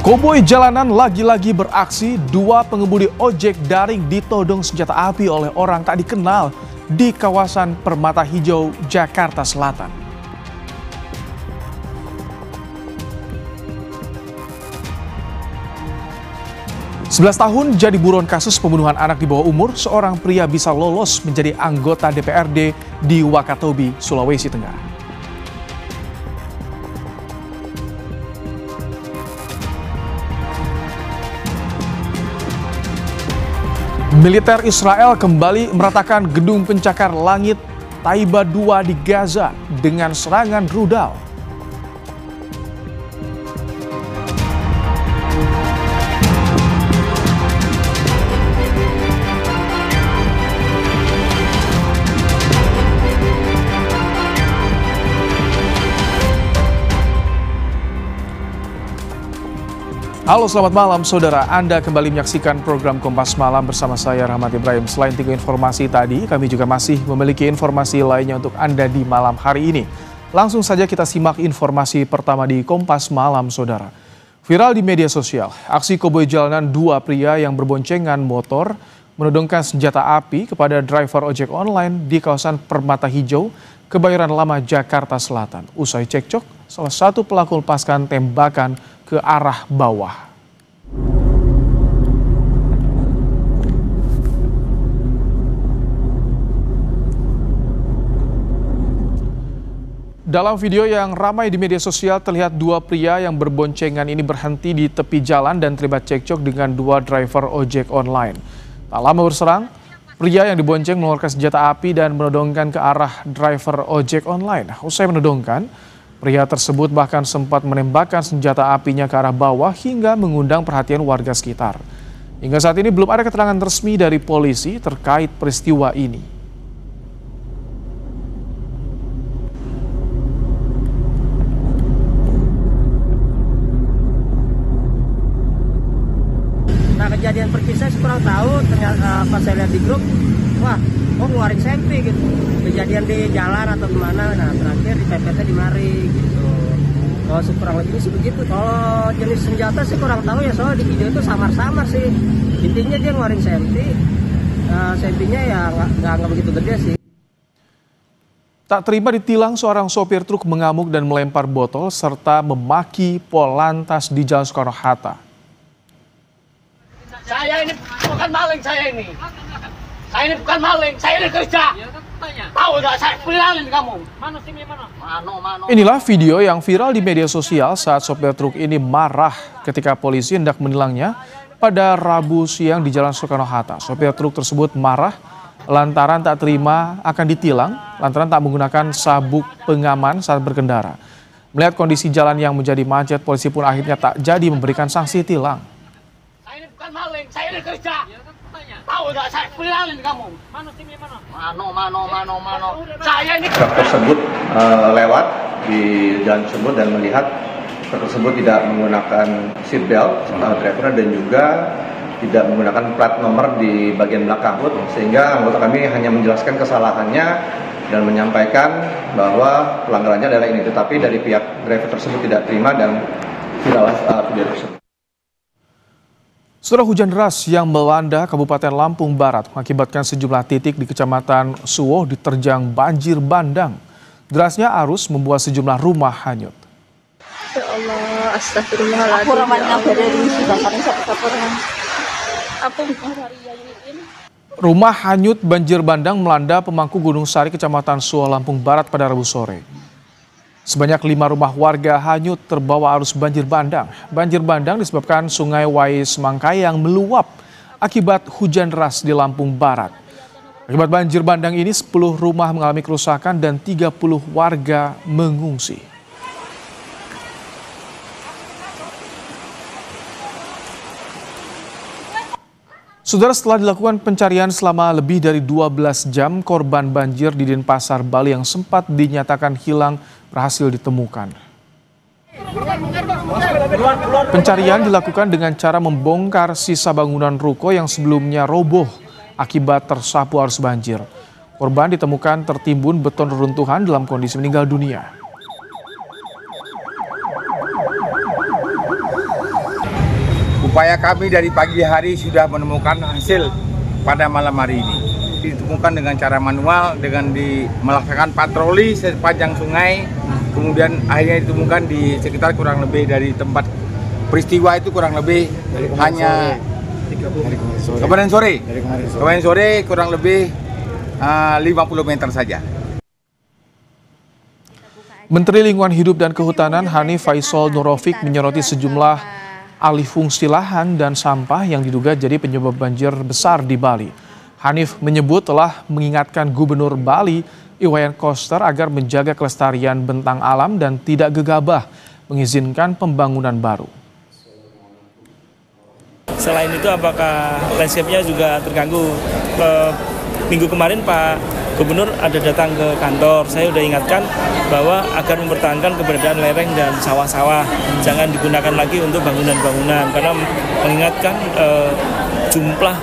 Koboi jalanan lagi-lagi beraksi, dua pengemudi ojek daring ditodong senjata api oleh orang tak dikenal di kawasan Permata Hijau, Jakarta Selatan. Sebelas tahun jadi buron kasus pembunuhan anak di bawah umur, seorang pria bisa lolos menjadi anggota DPRD di Wakatobi, Sulawesi Tenggara. Militer Israel kembali meratakan gedung pencakar langit Taiba 2 di Gaza dengan serangan rudal. Halo, selamat malam saudara. Anda kembali menyaksikan program Kompas Malam bersama saya Rahmat Ibrahim. Selain 3 informasi tadi, kami juga masih memiliki informasi lainnya untuk Anda di malam hari ini. Langsung saja kita simak informasi pertama di Kompas Malam saudara. Viral di media sosial, aksi koboi jalanan dua pria yang berboncengan motor menodongkan senjata api kepada driver ojek online di kawasan Permata Hijau, Kebayoran Lama, Jakarta Selatan. Usai cekcok, salah satu pelaku melepaskan tembakan ke arah bawah. Dalam video yang ramai di media sosial terlihat dua pria yang berboncengan ini berhenti di tepi jalan dan terlibat cekcok dengan dua driver ojek online. Tak lama berserang, pria yang dibonceng mengeluarkan senjata api dan menodongkan ke arah driver ojek online. Usai menodongkan, pria tersebut bahkan sempat menembakkan senjata apinya ke arah bawah hingga mengundang perhatian warga sekitar. Hingga saat ini belum ada keterangan resmi dari polisi terkait peristiwa ini. Nah, kejadian perpisah saya kurang tahu, ternyata pas saya lihat di grup, wah, kok ngeluarin sempi gitu. Kejadian di jalan atau gimana, nah terakhir di PPT di mari gitu. Kalau kurang lebih sih begitu. Kalau jenis senjata sih kurang tahu ya, soal di video itu samar-samar sih. Intinya dia ngeluarin sempi, sempinya ya nggak begitu gede sih. Tak terima ditilang, seorang sopir truk mengamuk dan melempar botol serta memaki Polantas di Jalan Soekarno-Hatta. Saya ini bukan maling, saya ini bukan maling, saya ini kerja. Tahu nggak, saya bilangin kamu. Mana sini, mana? Inilah video yang viral di media sosial saat sopir truk ini marah ketika polisi hendak menilangnya pada Rabu siang di Jalan Soekarno-Hatta. Sopir truk tersebut marah lantaran tak terima akan ditilang, lantaran tak menggunakan sabuk pengaman saat berkendara. Melihat kondisi jalan yang menjadi macet, polisi pun akhirnya tak jadi memberikan sanksi tilang. Bukan maling, saya ini kerja. Tahu nggak, saya bilangin kamu. Mana sini, mana? Saya ini. Truk tersebut lewat di jalan tersebut dan melihat truk tersebut tidak menggunakan seat belt driver dan juga tidak menggunakan plat nomor di bagian belakang hood, sehingga anggota kami hanya menjelaskan kesalahannya dan menyampaikan bahwa pelanggarannya adalah ini, tetapi dari pihak driver tersebut tidak terima dan viral video tersebut. Setelah hujan deras yang melanda Kabupaten Lampung Barat mengakibatkan sejumlah titik di Kecamatan Suwoh diterjang banjir bandang. Derasnya arus membuat sejumlah rumah hanyut. Ya Allah, astagfirullahaladzim. Rumah hanyut banjir bandang melanda Pemangku Gunung Sari, Kecamatan Suwoh, Lampung Barat pada Rabu sore. Sebanyak 5 rumah warga hanyut terbawa arus banjir bandang. Banjir bandang disebabkan Sungai Wai Semangkayang meluap akibat hujan deras di Lampung Barat. Akibat banjir bandang ini 10 rumah mengalami kerusakan dan 30 warga mengungsi. Saudara, setelah dilakukan pencarian selama lebih dari 12 jam, korban banjir di Denpasar, Bali yang sempat dinyatakan hilang berhasil ditemukan. Pencarian dilakukan dengan cara membongkar sisa bangunan ruko yang sebelumnya roboh akibat tersapu arus banjir. Korban ditemukan tertimbun beton reruntuhan dalam kondisi meninggal dunia. Upaya kami dari pagi hari sudah menemukan hasil pada malam hari ini. Ditemukan dengan cara manual, dengan melaksanakan patroli sepanjang sungai, kemudian akhirnya ditemukan di sekitar kurang lebih dari tempat peristiwa itu kurang lebih hanya kemarin sore kurang lebih 50 meter saja. Menteri Lingkungan Hidup dan Kehutanan Hanif Faisal Nurofik menyoroti sejumlah alih fungsi lahan dan sampah yang diduga jadi penyebab banjir besar di Bali. Hanif menyebut telah mengingatkan Gubernur Bali Iwayan Koster agar menjaga kelestarian bentang alam dan tidak gegabah mengizinkan pembangunan baru. Selain itu, apakah landscape-nya juga terganggu? Minggu kemarin Pak Gubernur ada datang ke kantor. Saya sudah ingatkan bahwa agar mempertahankan keberadaan lereng dan sawah-sawah. Jangan digunakan lagi untuk bangunan-bangunan, karena mengingatkan jumlah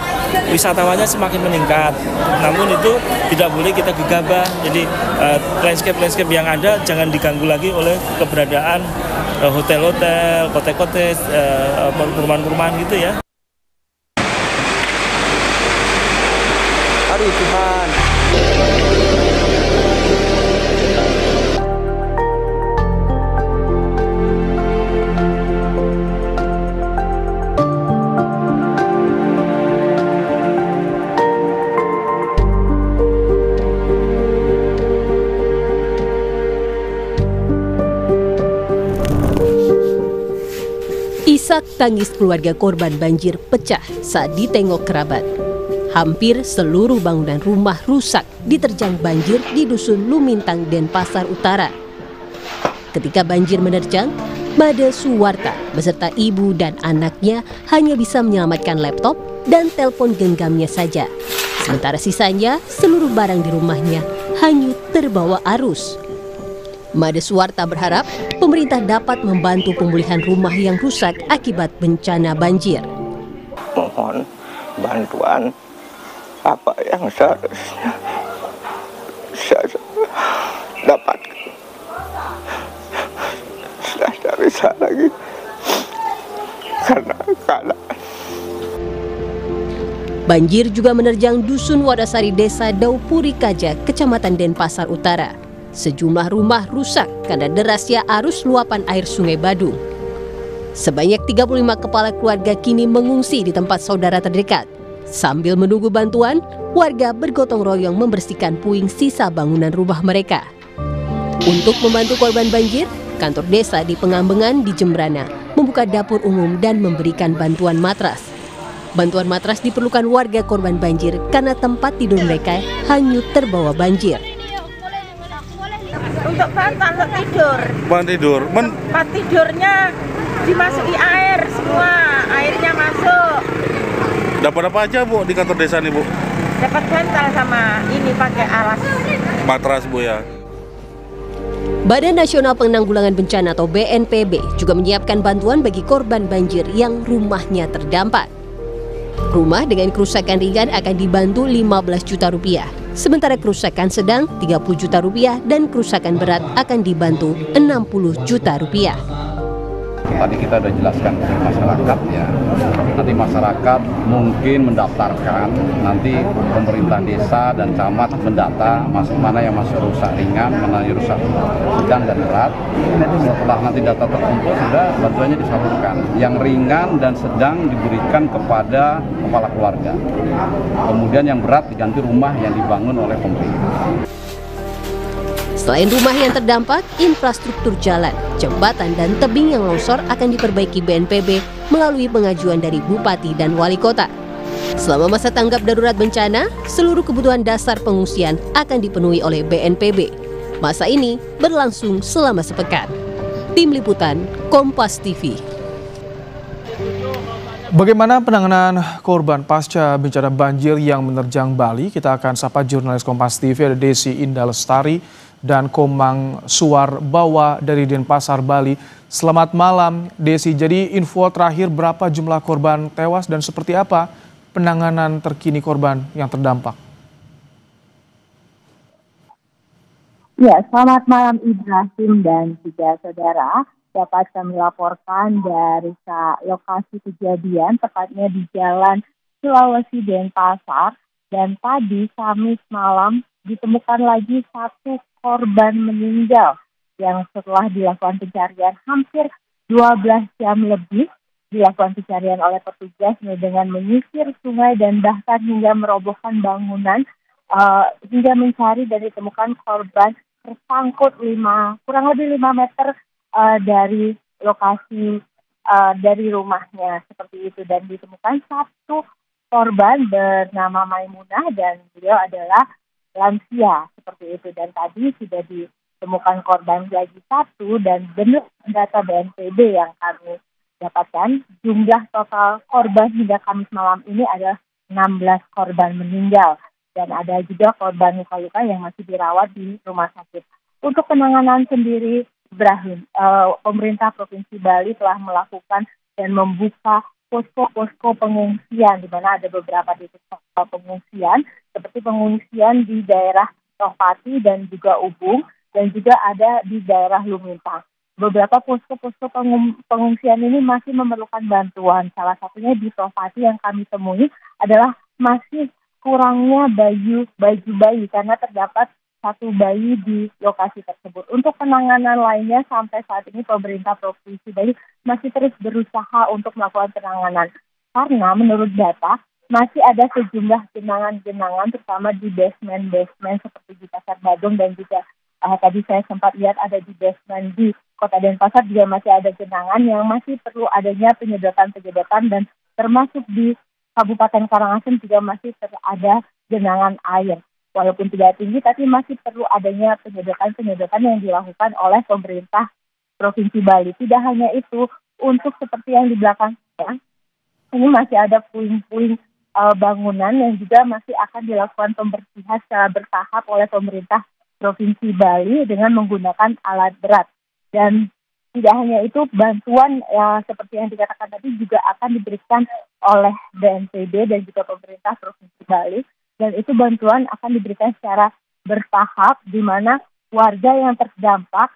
wisatawannya semakin meningkat. Namun itu tidak boleh kita gegabah. Jadi landscape yang ada jangan diganggu lagi oleh keberadaan hotel-hotel, kotek-kotek, perumahan-perumahan gitu ya. Aduh Tuhan. Isak tangis keluarga korban banjir pecah saat ditengok kerabat. Hampir seluruh bangunan rumah rusak diterjang banjir di Dusun Lumintang, Denpasar Utara. Ketika banjir menerjang, Made Suwarta beserta ibu dan anaknya hanya bisa menyelamatkan laptop dan telepon genggamnya saja. Sementara sisanya, seluruh barang di rumahnya hanyut terbawa arus. Made Suwarta berharap pemerintah dapat membantu pemulihan rumah yang rusak akibat bencana banjir. Mohon bantuan apa yang seharusnya saya dapatkan. Sudah tidak bisa lagi karena keadaan. Banjir juga menerjang Dusun Wadasari Desa Daupuri Kaja, Kecamatan Denpasar Utara. Sejumlah rumah rusak karena derasnya arus luapan air Sungai Badung. Sebanyak 35 kepala keluarga kini mengungsi di tempat saudara terdekat. Sambil menunggu bantuan, warga bergotong royong membersihkan puing sisa bangunan rumah mereka. Untuk membantu korban banjir, kantor desa di Pengambengan di Jembrana membuka dapur umum dan memberikan bantuan matras. Bantuan matras diperlukan warga korban banjir karena tempat tidur mereka hanyut terbawa banjir. Untuk bantal tidur. Tempat tidurnya dimasuki air semua, airnya masuk. Dapat apa aja Bu di kantor desa nih Bu? Dapat bantal sama ini pakai alas. Matras Bu ya. Badan Nasional Penanggulangan Bencana atau BNPB juga menyiapkan bantuan bagi korban banjir yang rumahnya terdampak. Rumah dengan kerusakan ringan akan dibantu 15 juta rupiah. Sementara kerusakan sedang 30 juta rupiah dan kerusakan berat akan dibantu 60 juta rupiah. Tadi kita sudah jelaskan ke masyarakat ya, nanti masyarakat mungkin mendaftarkan, nanti pemerintah desa dan camat mendata mana yang masuk rusak ringan, mana yang rusak sedang dan berat. Setelah nanti data terkumpul sudah bantuannya disalurkan. Yang ringan dan sedang diberikan kepada kepala keluarga. Kemudian yang berat diganti rumah yang dibangun oleh pemerintah. Selain rumah yang terdampak, infrastruktur jalan, jembatan, dan tebing yang longsor akan diperbaiki BNPB melalui pengajuan dari Bupati dan Wali Kota. Selama masa tanggap darurat bencana, seluruh kebutuhan dasar pengungsian akan dipenuhi oleh BNPB. Masa ini berlangsung selama sepekan. Tim Liputan, Kompas TV. Bagaimana penanganan korban pasca bencana banjir yang menerjang Bali? Kita akan sapa jurnalis Kompas TV ada Desi Indah Lestari dan Komang Suwarbawa dari Denpasar, Bali. Selamat malam, Desi. Jadi info terakhir berapa jumlah korban tewas dan seperti apa penanganan terkini korban yang terdampak? Ya, selamat malam Ibrahim dan juga saudara. Dapat kami laporkan dari lokasi kejadian, tepatnya di Jalan Sulawesi Denpasar. Dan tadi Kamis malam ditemukan lagi satu korban meninggal yang setelah dilakukan pencarian hampir 12 jam lebih dilakukan pencarian oleh petugas dengan menyisir sungai dan bahkan hingga merobohkan bangunan hingga mencari dan ditemukan korban tersangkut kurang lebih 5 meter dari lokasi dari rumahnya seperti itu, dan ditemukan satu korban bernama Maimunah dan beliau adalah lansia seperti itu, dan tadi sudah ditemukan korban lagi satu, dan benar data BNPB yang kami dapatkan jumlah total korban hingga Kamis malam ini adalah 16 korban meninggal. Dan ada juga korban luka-luka yang masih dirawat di rumah sakit. Untuk penanganan sendiri, Ibrahim, pemerintah Provinsi Bali telah melakukan dan membuka posko-posko pengungsian, di mana ada beberapa titik pengungsian, seperti pengungsian di daerah Tohpati dan juga Ubung, dan juga ada di daerah Lumintang. Beberapa posko-posko pengungsian ini masih memerlukan bantuan. Salah satunya di Tohpati yang kami temui adalah masih kurangnya baju bayi karena terdapat satu bayi di lokasi tersebut. Untuk penanganan lainnya sampai saat ini pemerintah Provinsi Bali masih terus berusaha untuk melakukan penanganan. Karena menurut data masih ada sejumlah genangan-genangan terutama di basement seperti di Pasar Badung, dan juga tadi saya sempat lihat ada di basement di Kota Denpasar juga masih ada genangan yang masih perlu adanya penyedotan dan termasuk di Kabupaten Karangasem juga masih ada genangan air. Walaupun tidak tinggi, tapi masih perlu adanya penyedotan yang dilakukan oleh pemerintah Provinsi Bali. Tidak hanya itu, untuk seperti yang di belakang saya, ini masih ada puing-puing bangunan yang juga masih akan dilakukan pembersihan secara bertahap oleh pemerintah Provinsi Bali dengan menggunakan alat berat. Dan tidak hanya itu, bantuan seperti yang dikatakan tadi juga akan diberikan oleh BNPB dan juga pemerintah Provinsi Bali. Dan itu bantuan akan diberikan secara bertahap, di mana warga yang terdampak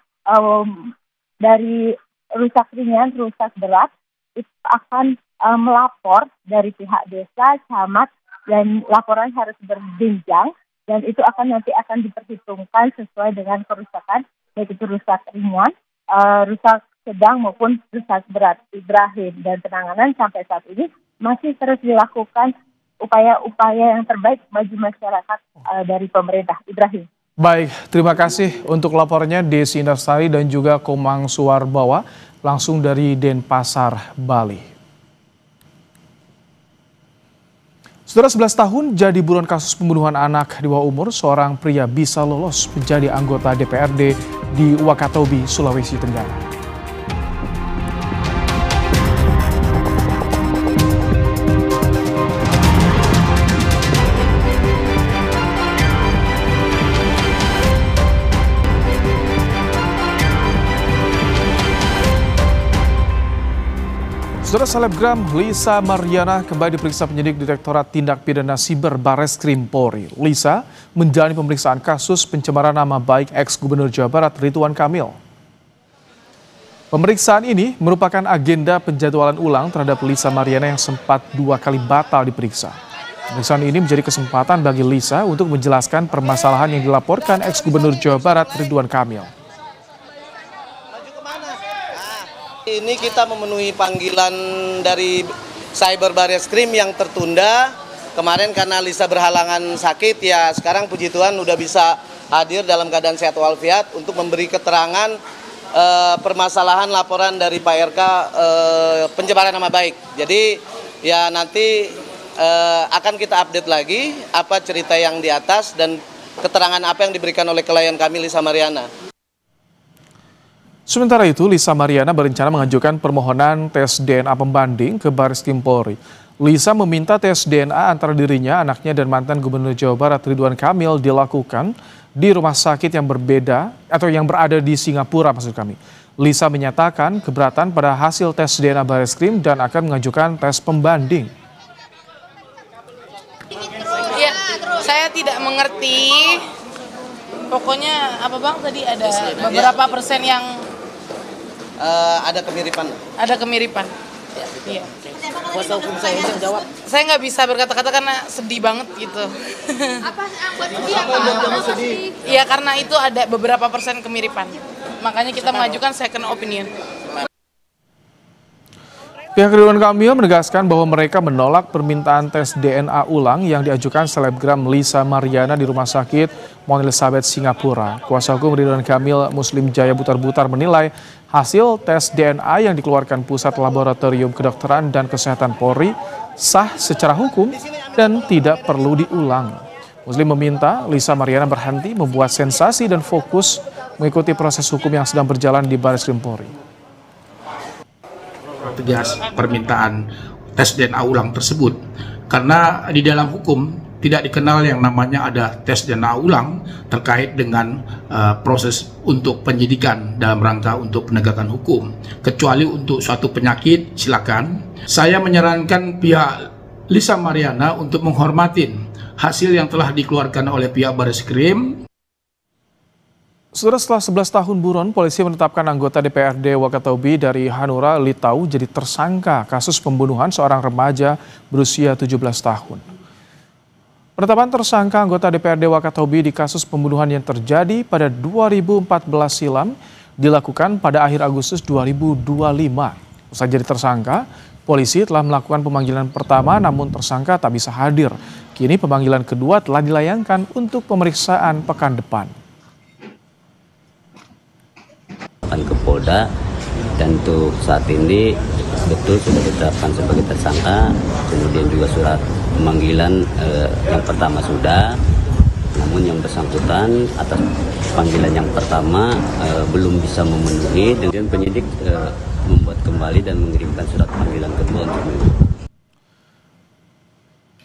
dari rusak ringan, rusak berat, itu akan melapor dari pihak desa, camat, dan laporan harus berjenjang, dan itu nanti akan diperhitungkan sesuai dengan kerusakan, baik itu rusak ringan, rusak sedang maupun rusak berat. Ibrahim, dan penanganan sampai saat ini masih terus dilakukan upaya-upaya yang terbaik bagi masyarakat dari pemerintah. Ibrahim. Baik, terima kasih untuk laporannya Desi Indarsari dan juga Komang Suwarbawa langsung dari Denpasar, Bali. Sudah 11 tahun jadi buron kasus pembunuhan anak di bawah umur, seorang pria bisa lolos menjadi anggota DPRD di Wakatobi, Sulawesi Tenggara. Saudara, selebgram Lisa Mariana kembali diperiksa penyidik Direktorat Tindak Pidana Siber Bareskrim Polri. Lisa menjalani pemeriksaan kasus pencemaran nama baik ex-Gubernur Jawa Barat Ridwan Kamil. Pemeriksaan ini merupakan agenda penjadwalan ulang terhadap Lisa Mariana yang sempat 2 kali batal diperiksa. Pemeriksaan ini menjadi kesempatan bagi Lisa untuk menjelaskan permasalahan yang dilaporkan ex-Gubernur Jawa Barat Ridwan Kamil. Ini kita memenuhi panggilan dari Cyber Bareskrim yang tertunda. Kemarin karena Lisa berhalangan sakit, ya sekarang puji Tuhan udah bisa hadir dalam keadaan sehat walafiat untuk memberi keterangan permasalahan laporan dari Pak RK pencemaran nama baik. Jadi ya nanti akan kita update lagi apa cerita yang di atas dan keterangan apa yang diberikan oleh klien kami Lisa Mariana. Sementara itu, Lisa Mariana berencana mengajukan permohonan tes DNA pembanding ke Bareskrim Polri. Lisa meminta tes DNA antara dirinya, anaknya, dan mantan Gubernur Jawa Barat Ridwan Kamil dilakukan di rumah sakit yang berbeda atau yang berada di Singapura, maksud kami. Lisa menyatakan keberatan pada hasil tes DNA Bareskrim dan akan mengajukan tes pembanding. Ya, saya tidak mengerti Pokoknya apa Bang tadi ada beberapa persen yang ada kemiripan. Ada kemiripan. Iya. Kuasa hukum saya yang jawab. Saya nggak bisa berkata-kata karena sedih banget gitu. Apa sedih? Iya karena itu ada beberapa persen kemiripan. Makanya kita mengajukan second opinion. Pihak Ridwan Kamil menegaskan bahwa mereka menolak permintaan tes DNA ulang yang diajukan selebgram Lisa Mariana di Rumah Sakit Mount Elizabeth, Singapura. Kuasa hukum Ridwan Kamil, Muslim Jaya Butar-Butar menilai hasil tes DNA yang dikeluarkan Pusat Laboratorium Kedokteran dan Kesehatan Polri sah secara hukum dan tidak perlu diulang. Muslim meminta Lisa Mariana berhenti membuat sensasi dan fokus mengikuti proses hukum yang sedang berjalan di Barreskrim Polri. Tegas permintaan tes DNA ulang tersebut karena di dalam hukum tidak dikenal yang namanya ada tes DNA ulang terkait dengan proses untuk penyidikan dalam rangka untuk penegakan hukum, kecuali untuk suatu penyakit silakan. Saya menyarankan pihak Lisa Mariana untuk menghormati hasil yang telah dikeluarkan oleh pihak Barreskrim. Saudara, setelah 11 tahun buron, polisi menetapkan anggota DPRD Wakatobi dari Hanura, Litau jadi tersangka kasus pembunuhan seorang remaja berusia 17 tahun. Penetapan tersangka anggota DPRD Wakatobi di kasus pembunuhan yang terjadi pada 2014 silam dilakukan pada akhir Agustus 2025. Usai jadi tersangka, polisi telah melakukan pemanggilan pertama namun tersangka tak bisa hadir. Kini pemanggilan kedua telah dilayangkan untuk pemeriksaan pekan depan. Ke Polda dan untuk saat ini betul sudah ditetapkan sebagai tersangka, kemudian juga surat pemanggilan yang pertama sudah, namun yang bersangkutan atas panggilan yang pertama belum bisa memenuhi, dan penyidik membuat kembali dan mengirimkan surat panggilan kedua untuk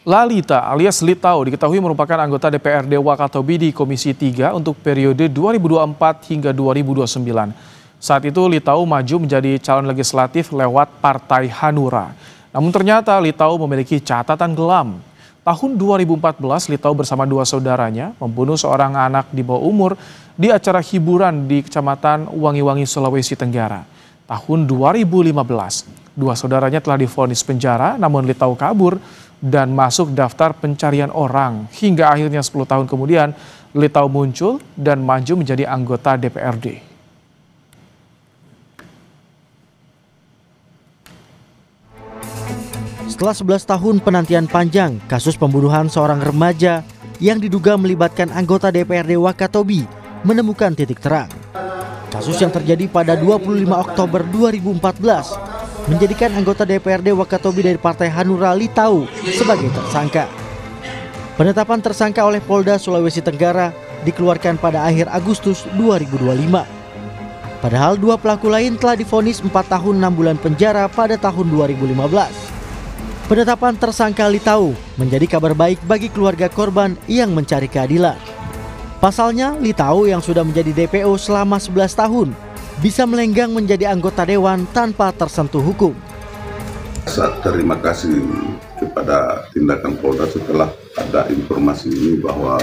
Lalita alias Litau diketahui merupakan anggota DPRD Wakatobi di Komisi 3 untuk periode 2024 hingga 2029. Saat itu Litau maju menjadi calon legislatif lewat Partai Hanura. Namun ternyata Litau memiliki catatan kelam. Tahun 2014 Litau bersama dua saudaranya membunuh seorang anak di bawah umur di acara hiburan di Kecamatan Wangi-Wangi, Sulawesi Tenggara. Tahun 2015, dua saudaranya telah divonis penjara namun Litau kabur dan masuk daftar pencarian orang. Hingga akhirnya 10 tahun kemudian Litau muncul dan maju menjadi anggota DPRD. Setelah 11 tahun penantian panjang, kasus pembunuhan seorang remaja yang diduga melibatkan anggota DPRD Wakatobi menemukan titik terang. Kasus yang terjadi pada 25 Oktober 2014 menjadikan anggota DPRD Wakatobi dari Partai Hanura, Litau sebagai tersangka. Penetapan tersangka oleh Polda Sulawesi Tenggara dikeluarkan pada akhir Agustus 2025. Padahal dua pelaku lain telah divonis 4 tahun 6 bulan penjara pada tahun 2015. Penetapan tersangka Litau menjadi kabar baik bagi keluarga korban yang mencari keadilan. Pasalnya, Litau yang sudah menjadi DPO selama 11 tahun bisa melenggang menjadi anggota dewan tanpa tersentuh hukum. Terima kasih kepada tindakan Polda setelah ada informasi ini bahwa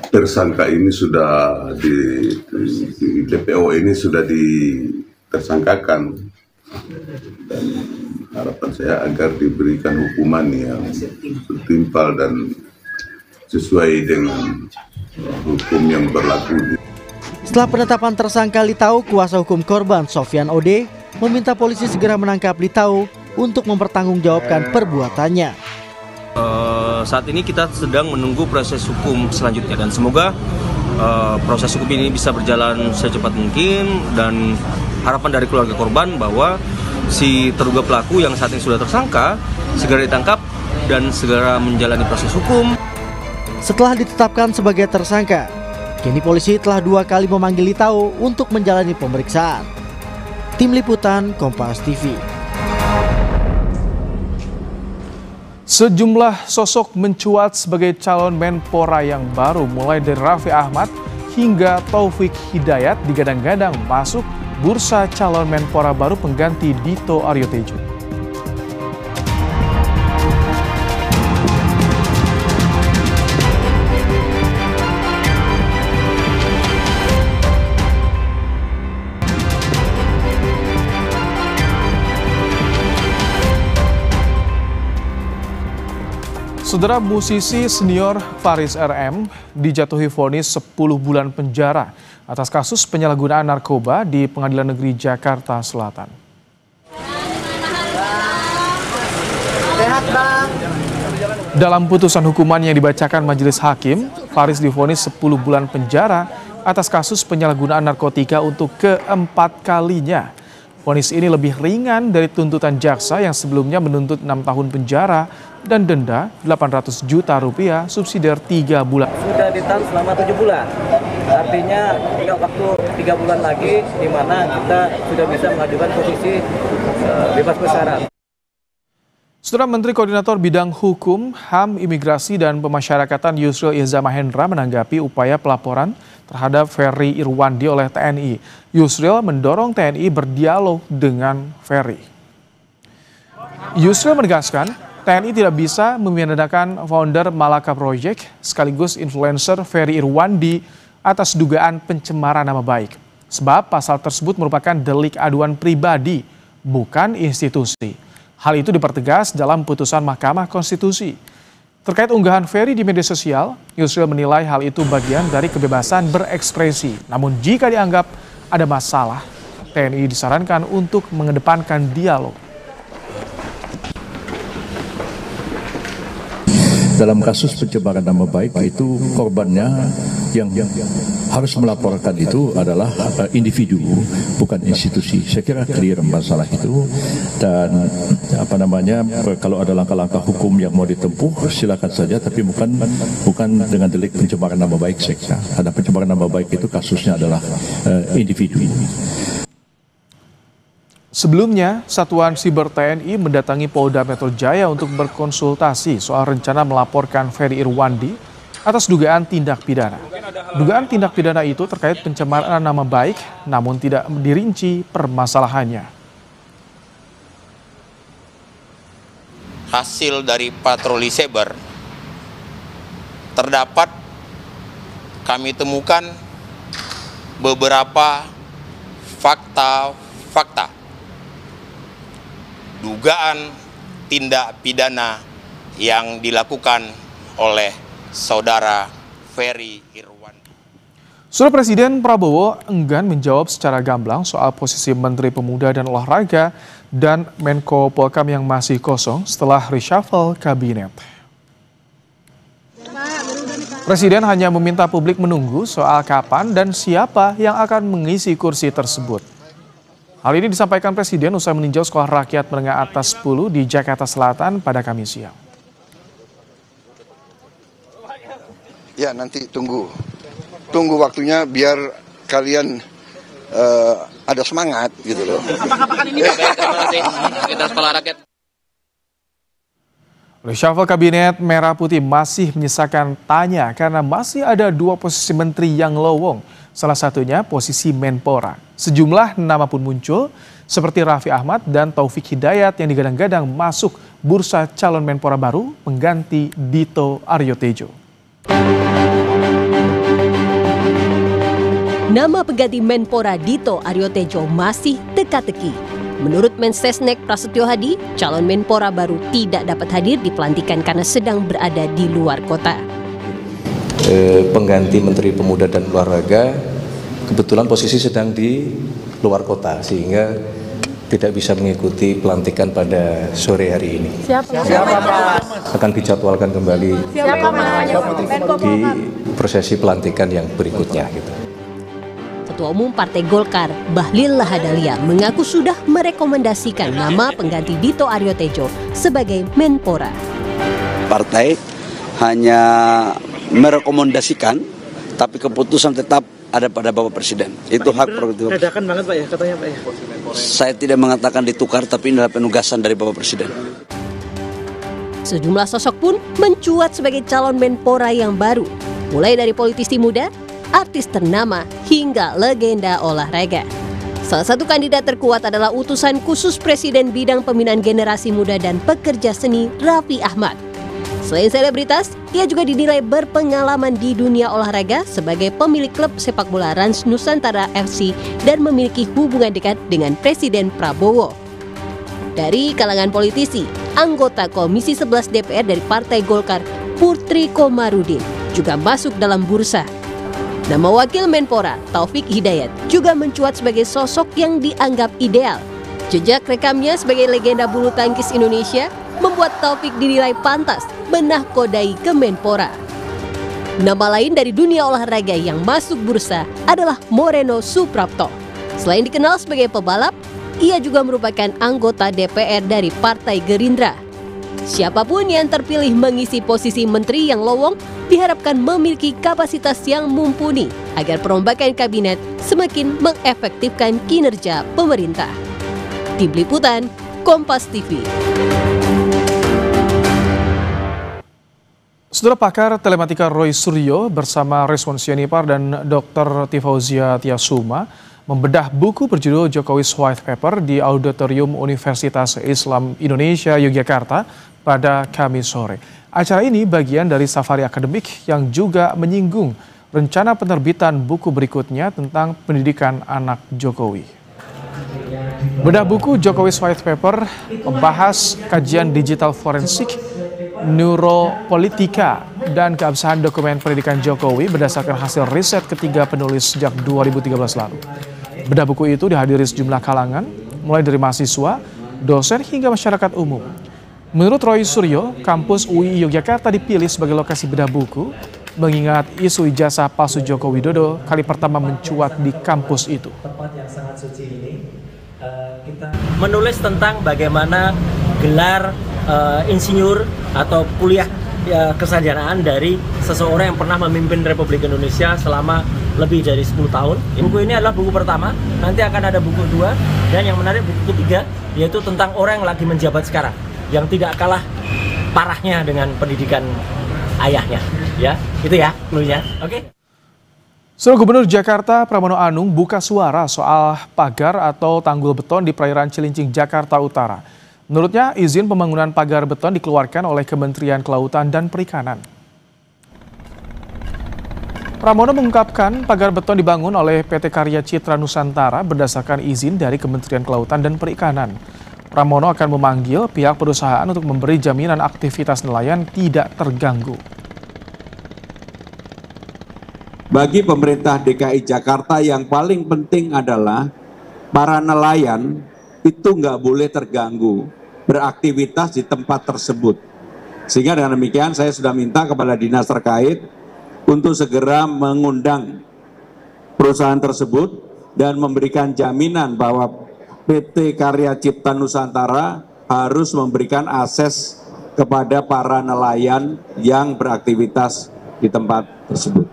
tersangka ini sudah di DPO ini sudah ditersangkakan, dan harapan saya agar diberikan hukuman yang setimpal dan sesuai dengan hukum yang berlaku. Setelah penetapan tersangka Litau, kuasa hukum korban Sofyan Ode meminta polisi segera menangkap Litau untuk mempertanggungjawabkan perbuatannya. Saat ini kita sedang menunggu proses hukum selanjutnya dan semoga proses hukum ini bisa berjalan secepat mungkin, dan harapan dari keluarga korban bahwa si terduga pelaku yang saat ini sudah tersangka segera ditangkap dan segera menjalani proses hukum. Setelah ditetapkan sebagai tersangka, kini polisi telah 2 kali memanggil Litau untuk menjalani pemeriksaan. Tim Liputan Kompas TV. Sejumlah sosok mencuat sebagai calon Menpora yang baru, mulai dari Raffi Ahmad hingga Taufik Hidayat digadang-gadang masuk bursa calon Menpora baru pengganti Dito Aryo Tejo. Saudara, musisi senior Faris RM dijatuhi vonis 10 bulan penjara atas kasus penyalahgunaan narkoba di Pengadilan Negeri Jakarta Selatan. Dalam putusan hukuman yang dibacakan majelis hakim, Faris divonis 10 bulan penjara atas kasus penyalahgunaan narkotika untuk keempat kalinya. Vonis ini lebih ringan dari tuntutan jaksa yang sebelumnya menuntut 6 tahun penjara dan denda 800 juta rupiah subsidiar 3 bulan. Sudah ditahan selama 7 bulan. Artinya tinggal waktu 3 bulan lagi di mana kita sudah bisa mengajukan posisi bebas bersyarat. Saudara, Menteri Koordinator Bidang Hukum, HAM, Imigrasi, dan Pemasyarakatan Yusril Iza Mahendra menanggapi upaya pelaporan terhadap Ferry Irwandi oleh TNI. Yusril mendorong TNI berdialog dengan Ferry. Yusril menegaskan TNI tidak bisa memidanakan founder Malaka Project sekaligus influencer Ferry Irwandi atas dugaan pencemaran nama baik. Sebab pasal tersebut merupakan delik aduan pribadi, bukan institusi. Hal itu dipertegas dalam putusan Mahkamah Konstitusi. Terkait unggahan Ferry di media sosial, Yusril menilai hal itu bagian dari kebebasan berekspresi. Namun jika dianggap ada masalah, TNI disarankan untuk mengedepankan dialog. Dalam kasus pencemaran nama baik itu korbannya yang harus melaporkan itu adalah individu, bukan institusi. Saya kira clear masalah itu, dan kalau ada langkah-langkah hukum yang mau ditempuh silakan saja, tapi bukan dengan delik pencemaran nama baik. Saya kira ada pencemaran nama baik itu kasusnya adalah individu. Sebelumnya, Satuan Siber TNI mendatangi Polda Metro Jaya untuk berkonsultasi soal rencana melaporkan Ferry Irwandi atas dugaan tindak pidana. Dugaan tindak pidana itu terkait pencemaran nama baik, namun tidak dirinci permasalahannya. Hasil dari patroli siber terdapat kami temukan beberapa fakta dugaan tindak pidana yang dilakukan oleh saudara Ferry Irwandi. Saudara, Presiden Prabowo enggan menjawab secara gamblang soal posisi Menteri Pemuda dan Olahraga dan Menko Polkam yang masih kosong setelah reshuffle kabinet. Presiden hanya meminta publik menunggu soal kapan dan siapa yang akan mengisi kursi tersebut. Hal ini disampaikan Presiden usai meninjau Sekolah Rakyat Menengah Atas 10 di Jakarta Selatan pada Kamis siang. Ya, nanti tunggu waktunya biar kalian ada semangat gitu loh. Apa-apakan ini Pak? Terima kasih. Kita Sekolah Rakyat. Reshuffle Kabinet Merah Putih masih menyisakan tanya karena masih ada 2 posisi menteri yang lowong. Salah satunya posisi Menpora. Sejumlah nama pun muncul seperti Raffi Ahmad dan Taufik Hidayat yang digadang-gadang masuk bursa calon Menpora baru mengganti Dito Aryo Tejo. Nama pengganti Menpora Dito Aryo Tejo masih teka-teki. Menurut Mensesnek Prasetyo Hadi, calon Menpora baru tidak dapat hadir di pelantikan karena sedang berada di luar kota. Pengganti Menteri Pemuda dan Olahraga kebetulan posisi sedang di luar kota sehingga tidak bisa mengikuti pelantikan pada sore hari ini. Siapa Pak? Akan dijadwalkan kembali di prosesi pelantikan yang berikutnya. Gitu. Ketua Umum Partai Golkar, Bahlil Lahadalia, mengaku sudah merekomendasikan nama pengganti Dito Aryo Tejo sebagai Menpora. Partai hanya merekomendasikan, tapi keputusan tetap ada pada Bapak Presiden. Itu hak prerogatif. Dadakan banget Pak ya, katanya Pak ya. Saya tidak mengatakan ditukar, tapi ini adalah penugasan dari Bapak Presiden. Sejumlah sosok pun mencuat sebagai calon Menpora yang baru, mulai dari politisi muda, artis ternama, hingga legenda olahraga. Salah satu kandidat terkuat adalah utusan khusus Presiden bidang pembinaan generasi muda dan pekerja seni Raffi Ahmad. Selain selebritas, ia juga dinilai berpengalaman di dunia olahraga sebagai pemilik klub sepak bola Rans Nusantara FC dan memiliki hubungan dekat dengan Presiden Prabowo. Dari kalangan politisi, anggota Komisi 11 DPR dari Partai Golkar, Putri Komarudin, juga masuk dalam bursa. Nama Wakil Menpora, Taufik Hidayat, juga mencuat sebagai sosok yang dianggap ideal. Jejak rekamnya sebagai legenda bulu tangkis Indonesia membuat Taufik dinilai pantas menahkodai Kemenpora. Nama lain dari dunia olahraga yang masuk bursa adalah Moreno Suprapto. Selain dikenal sebagai pebalap, ia juga merupakan anggota DPR dari Partai Gerindra. Siapapun yang terpilih mengisi posisi menteri yang lowong diharapkan memiliki kapasitas yang mumpuni agar perombakan kabinet semakin mengefektifkan kinerja pemerintah. Tim Liputan, Kompas TV. Saudara pakar telematika Roy Suryo bersama Reswon Sianipar dan Dr. Tifauzia Tiasuma membedah buku berjudul Jokowi's White Paper di Auditorium Universitas Islam Indonesia Yogyakarta pada Kamis sore. Acara ini bagian dari safari akademik yang juga menyinggung rencana penerbitan buku berikutnya tentang pendidikan anak Jokowi. Bedah buku Jokowi's White Paper membahas kajian digital forensik, neuropolitika, dan keabsahan dokumen pendidikan Jokowi berdasarkan hasil riset ketiga penulis sejak 2013 lalu. Bedah buku itu dihadiri sejumlah kalangan, mulai dari mahasiswa, dosen, hingga masyarakat umum. Menurut Roy Suryo, kampus UI Yogyakarta dipilih sebagai lokasi bedah buku, mengingat isu ijazah palsu Joko Widodo kali pertama mencuat di kampus itu. Menulis tentang bagaimana gelar insinyur atau kuliah kesarjanaan dari seseorang yang pernah memimpin Republik Indonesia selama lebih dari 10 tahun. Buku ini adalah buku pertama, nanti akan ada buku kedua, dan yang menarik buku ketiga yaitu tentang orang yang lagi menjabat sekarang, yang tidak kalah parahnya dengan pendidikan ayahnya. Ya, itu ya cluenya. Oke. Saudara Gubernur Jakarta Pramono Anung buka suara soal pagar atau tanggul beton di perairan Cilincing, Jakarta Utara. Menurutnya, izin pembangunan pagar beton dikeluarkan oleh Kementerian Kelautan dan Perikanan. Pramono mengungkapkan pagar beton dibangun oleh PT Karya Citra Nusantara berdasarkan izin dari Kementerian Kelautan dan Perikanan. Pramono akan memanggil pihak perusahaan untuk memberi jaminan aktivitas nelayan tidak terganggu. Bagi pemerintah DKI Jakarta yang paling penting adalah para nelayan itu nggak boleh terganggu beraktivitas di tempat tersebut. Sehingga dengan demikian saya sudah minta kepada dinas terkait untuk segera mengundang perusahaan tersebut dan memberikan jaminan bahwa PT Karya Cipta Nusantara harus memberikan akses kepada para nelayan yang beraktivitas di tempat tersebut.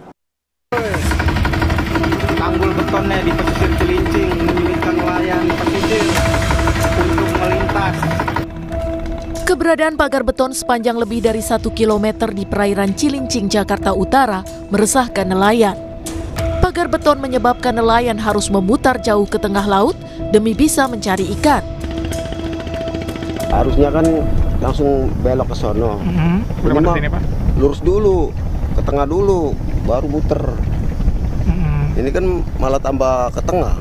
Tanggul betonnya di pesisir Cilincing menyulitkan nelayan pesisir untuk melintas. Keberadaan pagar beton sepanjang lebih dari 1 km di perairan Cilincing, Jakarta Utara meresahkan nelayan. Pagar beton menyebabkan nelayan harus memutar jauh ke tengah laut demi bisa mencari ikan. Harusnya kan langsung belok ke sono. Berapa sini, Pak? Lurus dulu, ke tengah dulu, baru muter. Ini kan malah tambah ke tengah.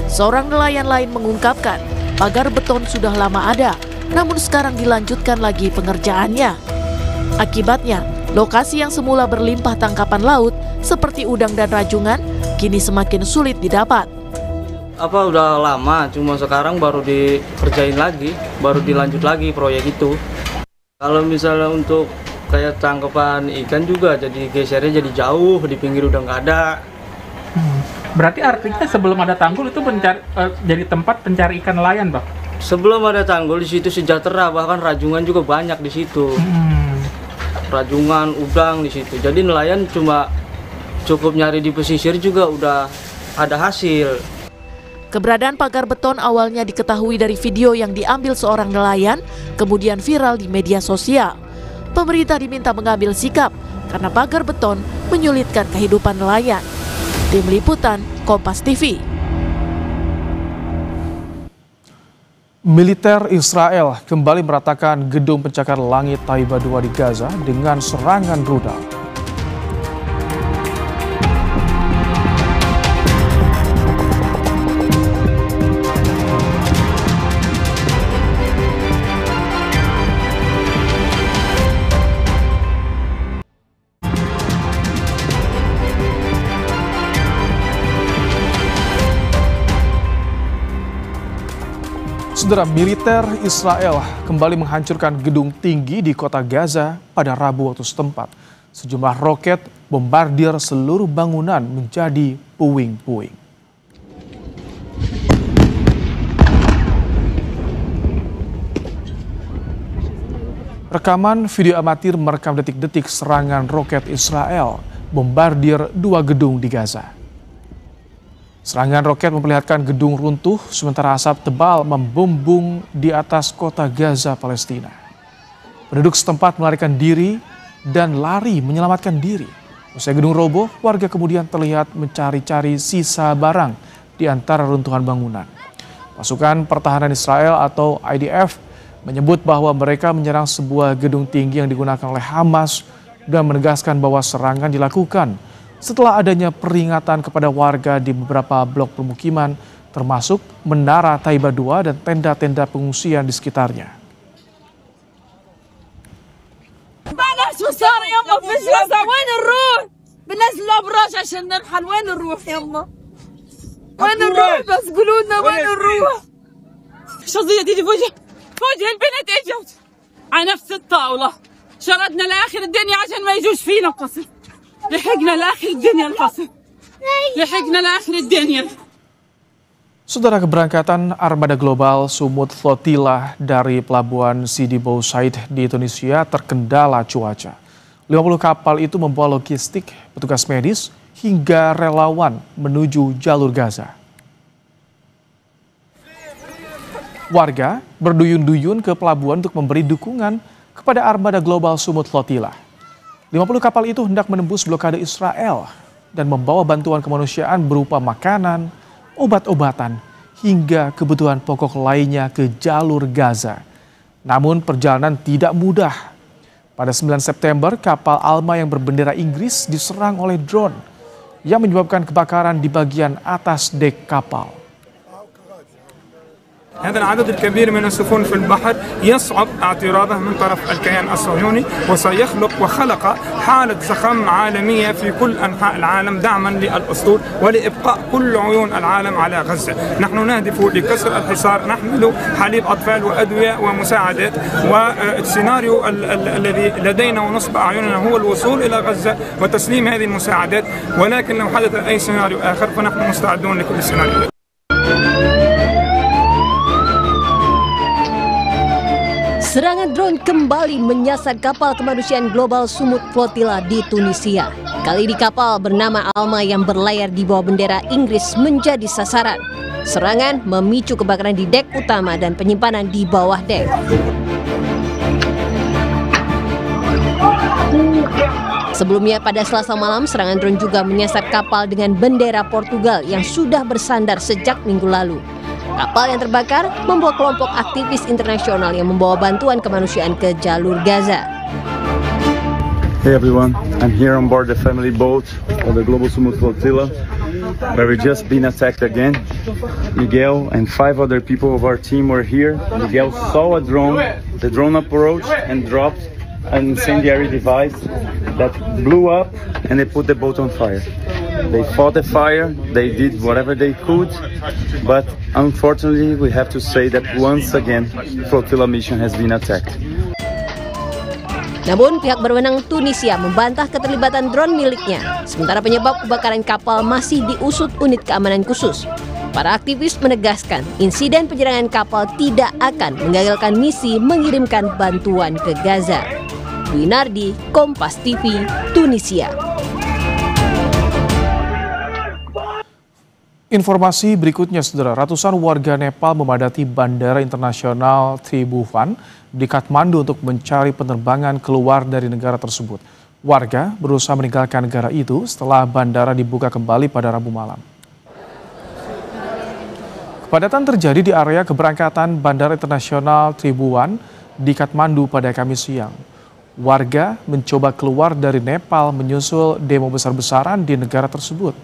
Seorang nelayan lain mengungkapkan, pagar beton sudah lama ada, namun sekarang dilanjutkan lagi pengerjaannya. Akibatnya, lokasi yang semula berlimpah tangkapan laut seperti udang dan rajungan kini semakin sulit didapat. Apa udah lama, cuma sekarang baru dikerjain lagi, baru dilanjut lagi proyek itu. Kalau misalnya untuk kayak tangkapan ikan juga jadi gesernya jadi jauh, di pinggir udah nggak ada. Berarti artinya sebelum ada tanggul itu jadi tempat pencari ikan nelayan, Pak? Sebelum ada tanggul di situ sejahtera, bahkan rajungan juga banyak di situ. Rajungan, udang di situ. Jadi nelayan cuma cukup nyari di pesisir juga udah ada hasil. Keberadaan pagar beton awalnya diketahui dari video yang diambil seorang nelayan, kemudian viral di media sosial. Pemerintah diminta mengambil sikap karena pagar beton menyulitkan kehidupan nelayan. Tim Liputan, Kompas TV. Militer Israel kembali meratakan gedung pencakar langit Taiba 2 di Gaza dengan serangan rudal. Saudara, militer Israel kembali menghancurkan gedung tinggi di kota Gaza pada Rabu waktu setempat. Sejumlah roket bombardir seluruh bangunan menjadi puing-puing. Rekaman video amatir merekam detik-detik serangan roket Israel bombardir 2 gedung di Gaza. Serangan roket memperlihatkan gedung runtuh sementara asap tebal membumbung di atas kota Gaza, Palestina. Penduduk setempat melarikan diri dan lari menyelamatkan diri. Usai gedung roboh, warga kemudian terlihat mencari-cari sisa barang di antara runtuhan bangunan. Pasukan Pertahanan Israel atau IDF menyebut bahwa mereka menyerang sebuah gedung tinggi yang digunakan oleh Hamas dan menegaskan bahwa serangan dilakukan setelah adanya peringatan kepada warga di beberapa blok permukiman, termasuk Menara Taiba 2 dan tenda-tenda pengungsian di sekitarnya. Saudara, keberangkatan armada global Sumut Flotilla dari pelabuhan Sidi Bou Said di Tunisia terkendala cuaca. 50 kapal itu membawa logistik, petugas medis, hingga relawan menuju jalur Gaza. Warga berduyun-duyun ke pelabuhan untuk memberi dukungan kepada armada global Sumut Flotilla. 50 kapal itu hendak menembus blokade Israel dan membawa bantuan kemanusiaan berupa makanan, obat-obatan, hingga kebutuhan pokok lainnya ke jalur Gaza. Namun perjalanan tidak mudah. Pada 9 September, kapal Alma yang berbendera Inggris diserang oleh drone yang menyebabkan kebakaran di bagian atas dek kapal. هذا العدد الكبير من السفن في البحر يصعب اعتراضه من طرف الكيان الصهيوني وسيخلق وخلق حالة زخم عالمية في كل أنحاء العالم دعما للأسطول ولإبقاء كل عيون العالم على غزة. نحن نهدف لكسر الحصار، نحمل حليب أطفال وأدوية ومساعدات، والسيناريو الذي لدينا ونصب أعيننا هو الوصول إلى غزة وتسليم هذه المساعدات، ولكن لو حدث أي سيناريو آخر فنحن مستعدون لكل سيناريو. Serangan drone kembali menyasar kapal kemanusiaan global Sumut Flotilla di Tunisia. Kali ini kapal bernama Alma yang berlayar di bawah bendera Inggris menjadi sasaran. Serangan memicu kebakaran di dek utama dan penyimpanan di bawah dek. Sebelumnya pada Selasa malam, serangan drone juga menyasar kapal dengan bendera Portugal yang sudah bersandar sejak minggu lalu. Kapal yang terbakar membawa kelompok aktivis internasional yang membawa bantuan kemanusiaan ke jalur Gaza. Hey everyone, I'm here on board the family boat of the Global Sumut Flotilla, where we just been attacked again. Miguel and 5 other people of our team were here. Miguel saw a drone, the drone approached and dropped an incendiary device that blew up and they put the boat on fire. They fought the fire, they did whatever they could, but unfortunately we have to say that once again flotilla mission has been attacked. Namun pihak berwenang Tunisia membantah keterlibatan drone miliknya, sementara penyebab kebakaran kapal masih diusut unit keamanan khusus. Para aktivis menegaskan insiden penyerangan kapal tidak akan menggagalkan misi mengirimkan bantuan ke Gaza. Dwi Nardi, Kompas TV, Tunisia. Informasi berikutnya, saudara, ratusan warga Nepal memadati Bandara Internasional Tribhuvan di Kathmandu untuk mencari penerbangan keluar dari negara tersebut. Warga berusaha meninggalkan negara itu setelah bandara dibuka kembali pada Rabu malam. Kepadatan terjadi di area keberangkatan Bandara Internasional Tribhuvan di Kathmandu pada Kamis siang. Warga mencoba keluar dari Nepal menyusul demo besar-besaran di negara tersebut.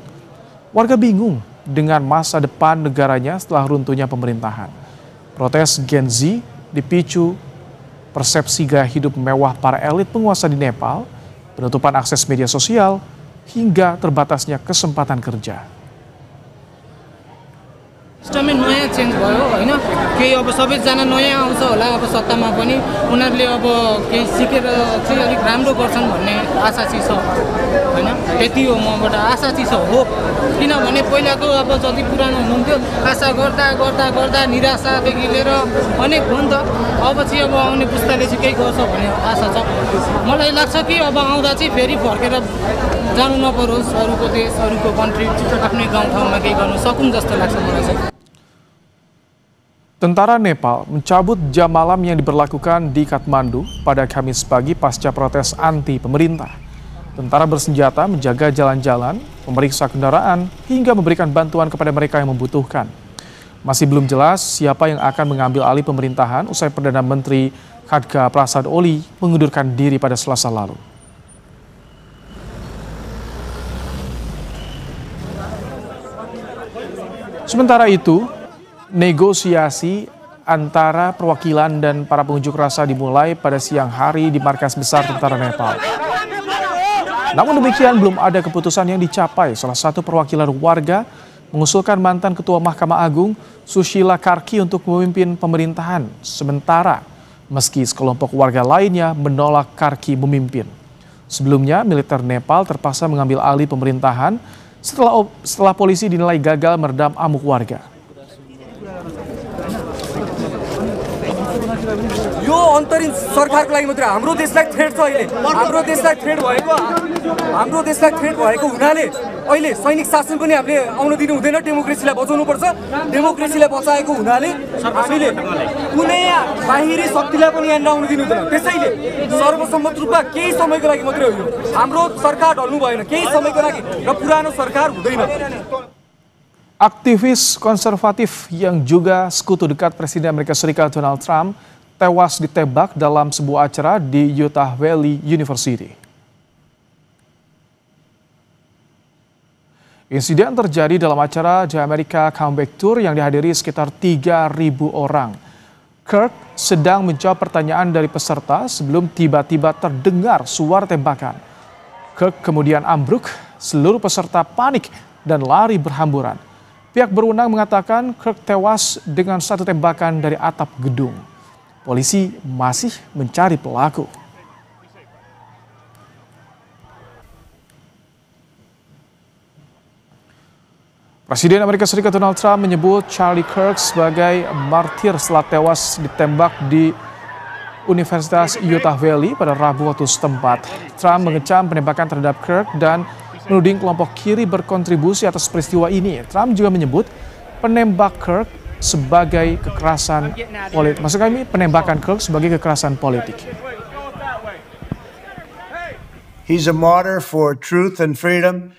Warga bingung dengan masa depan negaranya setelah runtuhnya pemerintahan. Protes Gen Z dipicu persepsi gaya hidup mewah para elit penguasa di Nepal, penutupan akses media sosial, hingga terbatasnya kesempatan kerja. من ولاية चेन्ज भयो होइन केही अब सबैजना नयाँ आउँछ होला अब सत्तामा पनि उनीहरूले अब केही सिकेर चाहिँ अलिक राम्रो गर्छन् भन्ने आशा चाहिँ छ होइन त्यति हो मबाट आशा चाहिँ छ हो किनभने पहिलाको अब जति पुरानो हुनुहुन्थ्यो आशा गर्दा गर्दा गर्दा निराशादेखि लिएर अनेक हो नि त अब चाहिँ अब आउने पुस्ताले चाहिँ केही गर्छ भन्ने आशा छ मलाई लाग्छ कि अब आउँदा चाहिँ फेरि फर्केर जानु नपरोस् अरूको देश अरूको कन्ट्री आफ्नै गाउँठाउँमा केही गर्नु सकुन् जस्तो लाग्छ मलाई चाहिँ। Tentara Nepal mencabut jam malam yang diberlakukan di Kathmandu pada Kamis pagi pasca protes anti pemerintah. Tentara bersenjata menjaga jalan-jalan, memeriksa kendaraan, hingga memberikan bantuan kepada mereka yang membutuhkan. Masih belum jelas siapa yang akan mengambil alih pemerintahan usai Perdana Menteri Khadga Prasad Oli mengundurkan diri pada Selasa lalu. Sementara itu, negosiasi antara perwakilan dan para pengunjuk rasa dimulai pada siang hari di markas besar tentara Nepal. Namun demikian belum ada keputusan yang dicapai. Salah satu perwakilan warga mengusulkan mantan Ketua Mahkamah Agung Sushila Karki untuk memimpin pemerintahan sementara, meski sekelompok warga lainnya menolak Karki memimpin. Sebelumnya militer Nepal terpaksa mengambil alih pemerintahan setelah polisi dinilai gagal meredam amuk warga. यो अन्तरिम सरकारको लागि मात्र हाम्रो देशलाई थ्रेट छ अहिले हाम्रो देशलाई थ्रेट भएको हुनाले अहिले सैनिक शासन पनि हामीले आउन दिनु हुँदैन डेमोक्रेसीलाई बचाउनु पर्छ डेमोक्रेसीलाई बचाएको हुनाले हामीले कुनै बाहिरी शक्तिलाई पनि यहाँ आउन दिनु हुँदैन त्यसैले सर्वसम्मत रूपमा केही समयको लागि मात्रै हो यो हाम्रो सरकार ढल्नु भएन केही समयको लागि र पुरानो सरकार हुँदैन। Aktivis konservatif yang juga sekutu dekat Presiden Amerika Serikat Donald Trump tewas ditembak dalam sebuah acara di Utah Valley University. Insiden terjadi dalam acara The America Comeback Tour yang dihadiri sekitar 3.000 orang. Kirk sedang menjawab pertanyaan dari peserta sebelum tiba-tiba terdengar suara tembakan. Kirk kemudian ambruk, seluruh peserta panik dan lari berhamburan. Pihak berwenang mengatakan Kirk tewas dengan satu tembakan dari atap gedung. Polisi masih mencari pelaku. Presiden Amerika Serikat Donald Trump menyebut Charlie Kirk sebagai martir setelah tewas ditembak di Universitas Utah Valley pada Rabu waktu setempat. Trump mengecam penembakan terhadap Kirk dan menuding kelompok kiri berkontribusi atas peristiwa ini. Trump juga menyebut penembak Kirk sebagai kekerasan politik. Maksud kami penembakan Kirk sebagai kekerasan politik. He's a martyr for truth and freedom,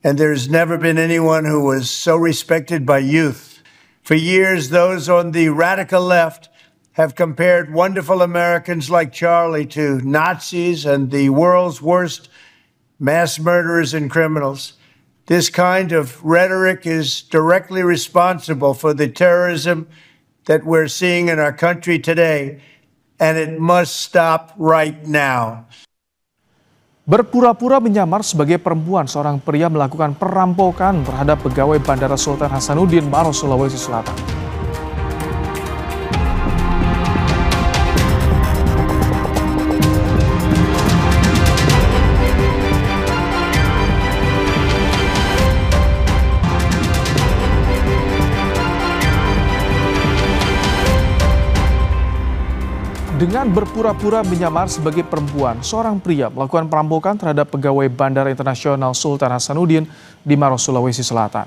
and there's never been anyone who was so respected by youth. For years, those on the radical left have compared wonderful Americans like Charlie to Nazis and the world's worst mass murderers and criminals. This kind of rhetoric is directly responsible for the terrorism that we're seeing in our country today, and it must stop right now. Berpura-pura menyamar sebagai perempuan, seorang pria melakukan perampokan terhadap pegawai Bandara Sultan Hasanuddin, Maros, Sulawesi Selatan. Dengan berpura-pura menyamar sebagai perempuan, seorang pria melakukan perampokan terhadap pegawai Bandara Internasional Sultan Hasanuddin di Maros, Sulawesi Selatan.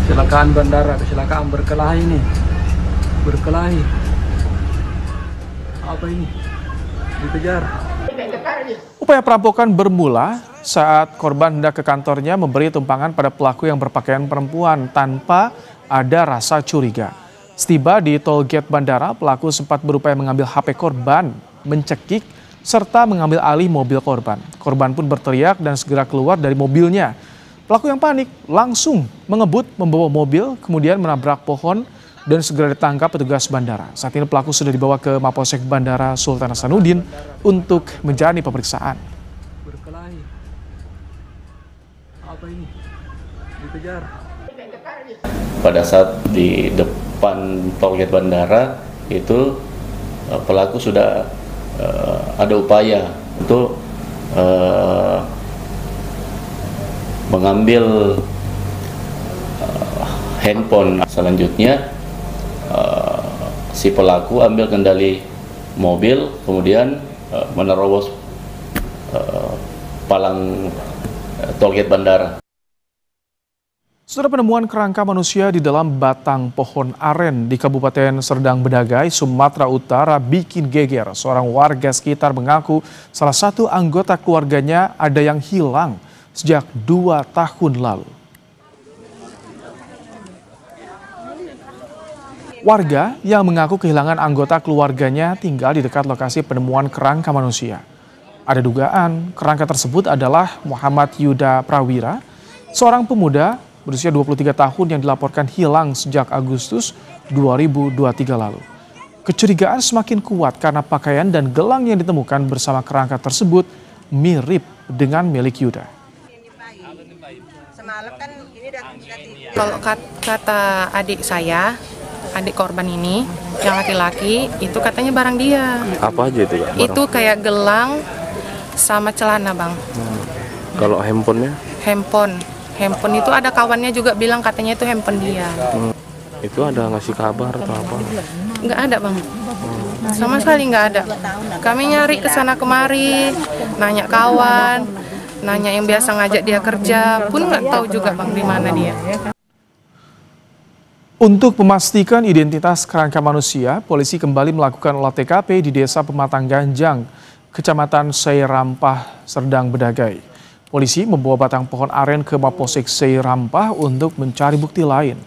Kecelakaan bandara, kecelakaan berkelahi nih. Berkelahi. Apa ini? Dikejar. Upaya perampokan bermula saat korban hendak ke kantornya memberi tumpangan pada pelaku yang berpakaian perempuan tanpa ada rasa curiga. Setiba di tol gate bandara, pelaku sempat berupaya mengambil HP korban, mencekik, serta mengambil alih mobil korban. Korban pun berteriak dan segera keluar dari mobilnya. Pelaku yang panik langsung mengebut membawa mobil, kemudian menabrak pohon dan segera ditangkap petugas bandara. Saat ini pelaku sudah dibawa ke Mapolsek Bandara Sultan Hasanuddin untuk menjalani pemeriksaan. Berkelahi. Apa ini? Dikejar. Pada saat di depan toilet bandara itu pelaku sudah ada upaya untuk mengambil handphone. Selanjutnya si pelaku ambil kendali mobil, kemudian menerobos palang tollgate bandara. Saudara, penemuan kerangka manusia di dalam batang pohon aren di Kabupaten Serdang Bedagai, Sumatera Utara bikin geger. Seorang warga sekitar mengaku salah satu anggota keluarganya ada yang hilang sejak 2 tahun lalu. Warga yang mengaku kehilangan anggota keluarganya tinggal di dekat lokasi penemuan kerangka manusia. Ada dugaan kerangka tersebut adalah Muhammad Yuda Prawira, seorang pemuda berusia 23 tahun yang dilaporkan hilang sejak Agustus 2023 lalu. Kecurigaan semakin kuat karena pakaian dan gelang yang ditemukan bersama kerangka tersebut mirip dengan milik Yuda. Kalau kata adik saya, adik korban ini yang laki-laki itu katanya barang dia. Apa aja itu, Kak? Itu kayak gelang sama celana, Bang. Kalau handphonenya? Handphone itu ada kawannya juga bilang katanya itu handphone dia. Itu ada ngasih kabar atau apa? Nggak ada, Bang. Sama sekali nggak ada. Kami nyari ke sana kemari, nanya kawan, nanya yang biasa ngajak dia kerja, pun nggak tahu juga, Bang, di mana dia. Untuk memastikan identitas kerangka manusia, polisi kembali melakukan olah TKP di Desa Pematang Ganjang, Kecamatan Seirampah, Serdang Bedagai. Polisi membawa batang pohon aren ke Mapolsek Seirampah untuk mencari bukti lain.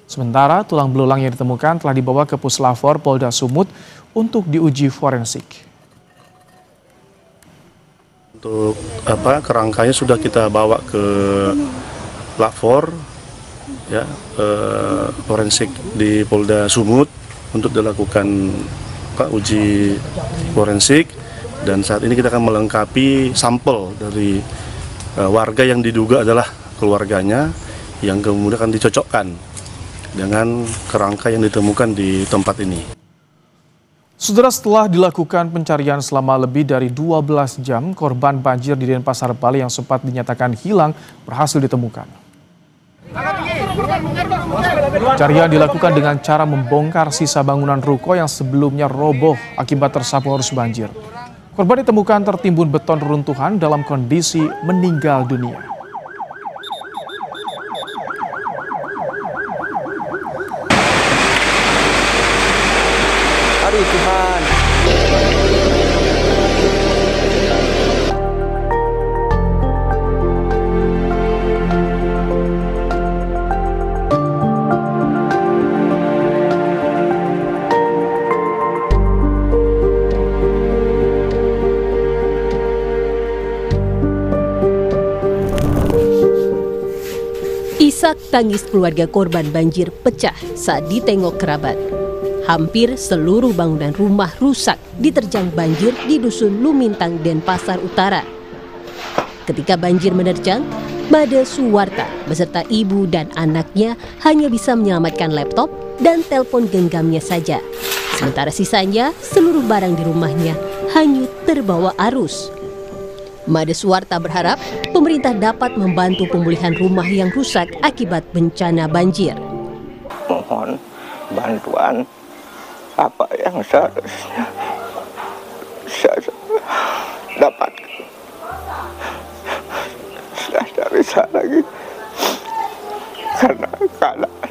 Sementara tulang belulang yang ditemukan telah dibawa ke Puslapfor Polda Sumut untuk diuji forensik. Untuk kerangkanya sudah kita bawa ke Lapor, ya, forensik di Polda Sumut untuk dilakukan uji forensik, dan saat ini kita akan melengkapi sampel dari warga yang diduga adalah keluarganya, yang kemudian akan dicocokkan dengan kerangka yang ditemukan di tempat ini. Saudara, setelah dilakukan pencarian selama lebih dari 12 jam, korban banjir di Denpasar, Bali yang sempat dinyatakan hilang berhasil ditemukan. Pencarian dilakukan dengan cara membongkar sisa bangunan ruko yang sebelumnya roboh akibat tersapu arus banjir. Korban ditemukan tertimbun beton reruntuhan dalam kondisi meninggal dunia. Aduh Tuhan. Isak tangis keluarga korban banjir pecah saat ditengok kerabat. Hampir seluruh bangunan rumah rusak diterjang banjir di Dusun Lumintang, Denpasar Utara. Ketika banjir menerjang, Made Suwarta beserta ibu dan anaknya hanya bisa menyelamatkan laptop dan telepon genggamnya saja. Sementara sisanya, seluruh barang di rumahnya hanyut terbawa arus. Made Suwarta berharap pemerintah dapat membantu pemulihan rumah yang rusak akibat bencana banjir. Mohon bantuan apa yang seharusnya saya dapat. Sudah tidak bisa lagi karena keadaan.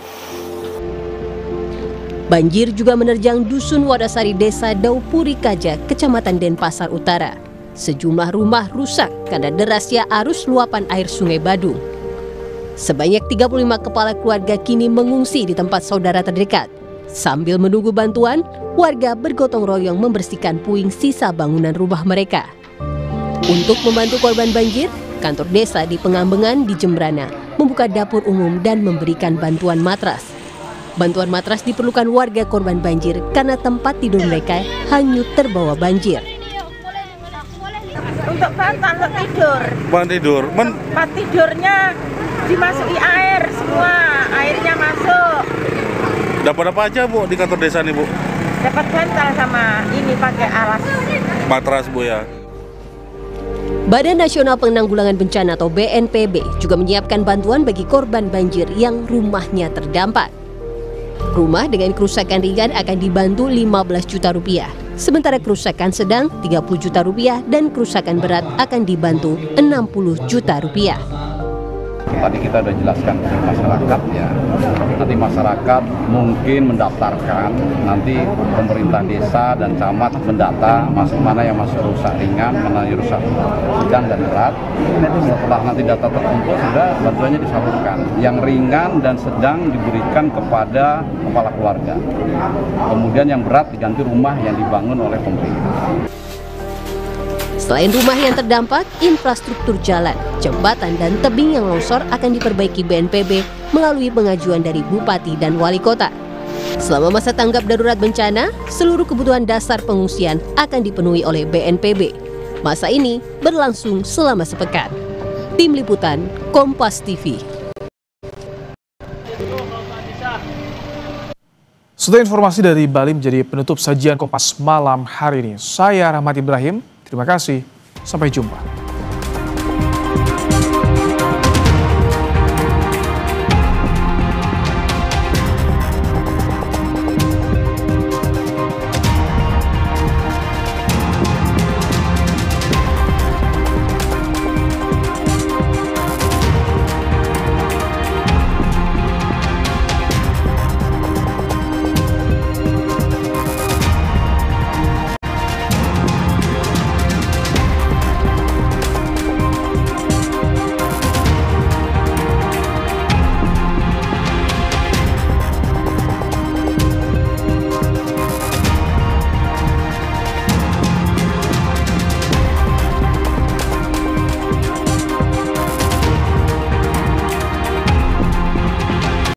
Banjir juga menerjang Dusun Wadasari Desa Daupuri Kaja, Kecamatan Denpasar Utara. Sejumlah rumah rusak karena derasnya arus luapan air Sungai Badung. Sebanyak 35 kepala keluarga kini mengungsi di tempat saudara terdekat. Sambil menunggu bantuan, warga bergotong royong membersihkan puing sisa bangunan rumah mereka. Untuk membantu korban banjir, kantor desa di Pengambengan di Jembrana membuka dapur umum dan memberikan bantuan matras. Bantuan matras diperlukan warga korban banjir karena tempat tidur mereka hanyut terbawa banjir. Untuk bantuan tidur. Tempat tidurnya dimasuki air semua, airnya masuk. Dapat apa aja Bu di kantor desa nih Bu? Dapat bantal sama ini pakai alas. Matras Bu ya. Badan Nasional Penanggulangan Bencana atau BNPB juga menyiapkan bantuan bagi korban banjir yang rumahnya terdampak. Rumah dengan kerusakan ringan akan dibantu 15 juta rupiah, sementara kerusakan sedang 30 juta rupiah dan kerusakan berat akan dibantu 60 juta rupiah. Tadi kita sudah jelaskan ke masyarakat ya, nanti masyarakat mungkin mendaftarkan, nanti pemerintah desa dan camat mendata mana yang masuk rusak ringan, mana yang rusak sedang dan berat. Setelah nanti data terkumpul sudah bantuannya disalurkan. Yang ringan dan sedang diberikan kepada kepala keluarga. Kemudian yang berat diganti rumah yang dibangun oleh pemerintah. Selain rumah yang terdampak, infrastruktur jalan, jembatan, dan tebing yang longsor akan diperbaiki BNPB melalui pengajuan dari Bupati dan Wali Kota. Selama masa tanggap darurat bencana, seluruh kebutuhan dasar pengungsian akan dipenuhi oleh BNPB. Masa ini berlangsung selama sepekan. Tim Liputan, Kompas TV. Setelah informasi dari Bali menjadi penutup sajian Kompas Malam hari ini. Saya Rahmat Ibrahim. Terima kasih, sampai jumpa.